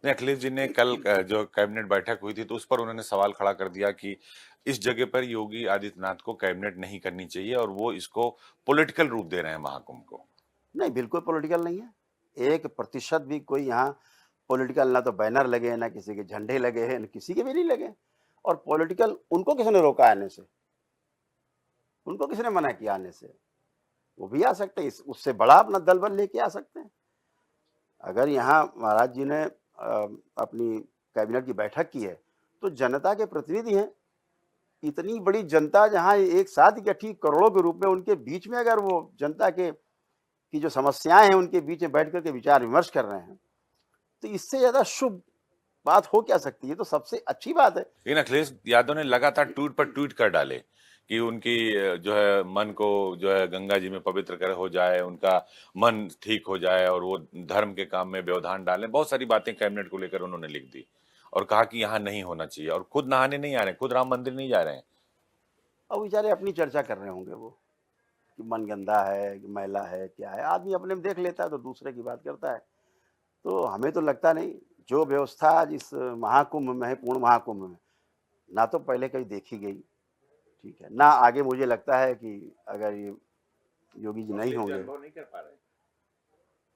नहीं, अखिलेश जी ने कल जो कैबिनेट बैठक हुई थी तो उस पर उन्होंने सवाल खड़ा कर दिया कि इस जगह पर योगी आदित्यनाथ को कैबिनेट नहीं करनी चाहिए और वो इसको पॉलिटिकल रूप दे रहे हैं महाकुंभ को। नहीं, बिल्कुल पॉलिटिकल नहीं है। 1% भी कोई यहाँ पॉलिटिकल, ना तो बैनर लगे हैं, ना किसी के झंडे लगे हैं, ना किसी के भी नहीं लगे। और पॉलिटिकल उनको किसने रोका आने से? उनको किसने मना किया आने से? वो भी आ सकते हैं, उससे बड़ा अपना दल बल लेके आ सकते हैं। अगर यहाँ महाराज जी ने अपनी कैबिनेट की बैठक की है, तो जनता के प्रतिनिधि हैं। इतनी बड़ी जनता जहाँ एक साथ इकट्ठी करोड़ों के रूप में, उनके बीच में अगर वो जनता के की जो समस्याएं हैं उनके बीच में बैठ करके विचार विमर्श कर रहे हैं, तो इससे ज्यादा शुभ बात हो क्या सकती है? तो सबसे अच्छी बात है। लेकिन अखिलेश यादव ने लगातार ट्वीट पर ट्वीट कर डाले कि उनकी जो है मन को जो है गंगा जी में पवित्र कर हो जाए, उनका मन ठीक हो जाए और वो धर्म के काम में व्यवधान डालें। बहुत सारी बातें कैबिनेट को लेकर उन्होंने लिख दी और कहा कि यहाँ नहीं होना चाहिए और खुद नहाने नहीं आ रहे, खुद राम मंदिर नहीं जा रहे हैं। अब बेचारे अपनी चर्चा कर रहे होंगे वो, कि मन गंदा है कि मैला है, क्या है। आदमी अपने में देख लेता है तो दूसरे की बात करता है। तो हमें तो लगता नहीं, जो व्यवस्था आज इस महाकुंभ में है, पूर्ण महाकुंभ में, ना तो पहले कहीं देखी गई, ठीक है, ना आगे मुझे लगता है कि अगर ये योगी जी नहीं होंगे। नहीं कर पा रहे।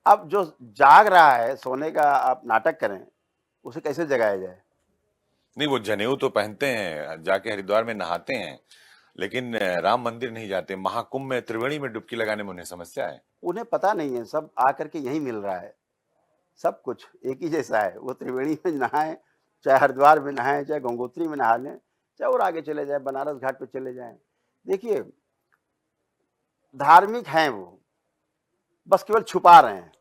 अब जो जाग रहा है, सोने का आप नाटक करें, उसे कैसे जगाया जाए? नहीं, वो जनेऊ तो पहनते हैं, जाके हरिद्वार में नहाते हैं, लेकिन राम मंदिर नहीं जाते। महाकुंभ में त्रिवेणी में डुबकी लगाने में उन्हें समस्या है। उन्हें पता नहीं है, सब आकर के यही मिल रहा है। सब कुछ एक ही जैसा है। वो त्रिवेणी में नहाएं, चाहे हरिद्वार में नहाएं, चाहे गंगोत्री में नहा लें, चाहे और आगे चले जाए, बनारस घाट पे चले जाएं। देखिए, धार्मिक हैं वो, बस केवल छुपा रहे हैं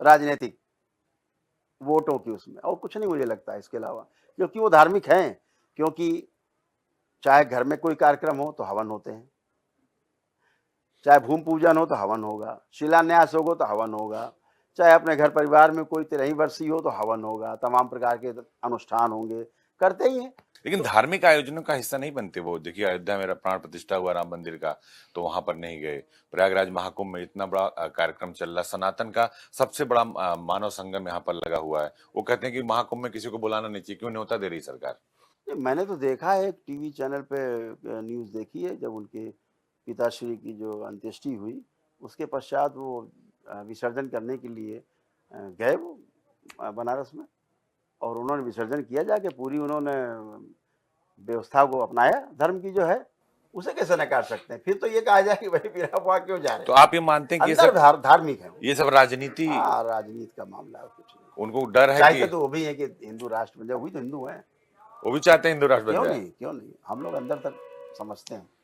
राजनीतिक वोटों की उसमें, और कुछ नहीं मुझे लगता है इसके अलावा। क्योंकि वो धार्मिक हैं, क्योंकि चाहे घर में कोई कार्यक्रम हो तो हवन होते हैं, चाहे भूमि पूजन हो तो हवन होगा, शिलान्यास होगा तो हवन होगा, चाहे अपने घर परिवार में कोई 13वीं वर्षी हो तो हवन होगा, तमाम प्रकार के अनुष्ठान होंगे, करते ही हैं। लेकिन तो धार्मिक आयोजनों का हिस्सा नहीं बनते वो। देखिए, अयोध्या में प्राण प्रतिष्ठा हुआ राम मंदिर का, तो वहां पर नहीं गए। प्रयागराज महाकुंभ में इतना बड़ा कार्यक्रम चल रहा, सनातन का सबसे बड़ा मानव संगम यहाँ पर लगा हुआ है। वो कहते हैं कि महाकुंभ में किसी को बुलाना नहीं चाहिए, क्यों न्योता दे रही सरकार? मैंने तो देखा है, एक टीवी चैनल पे न्यूज़ देखी है, जब उनके पिताश्री की जो अंत्येष्टि हुई, उसके पश्चात वो विसर्जन करने के लिए गए वो बनारस में, और उन्होंने विसर्जन किया जाके। पूरी उन्होंने व्यवस्था को अपनाया धर्म की जो है, उसे कैसे नकार सकते हैं? फिर तो ये कहा जाए कि भाई फिर आप वहाँ क्यों जा रहे तो हैं? आप ये मानते हैं कि अंदर धार्मिक है वो। ये सब राजनीति, हाँ, राजनीति का मामला है, कुछ नहीं। उनको डर है कि चाहते तो वो भी है कि हिंदू राष्ट्र बन जाए, वो भी तो हिंदू है। वो भी चाहते हैं हिंदू राष्ट्र बन क्यों जाए? नहीं, क्यों नहीं, हम लोग अंदर तक समझते हैं।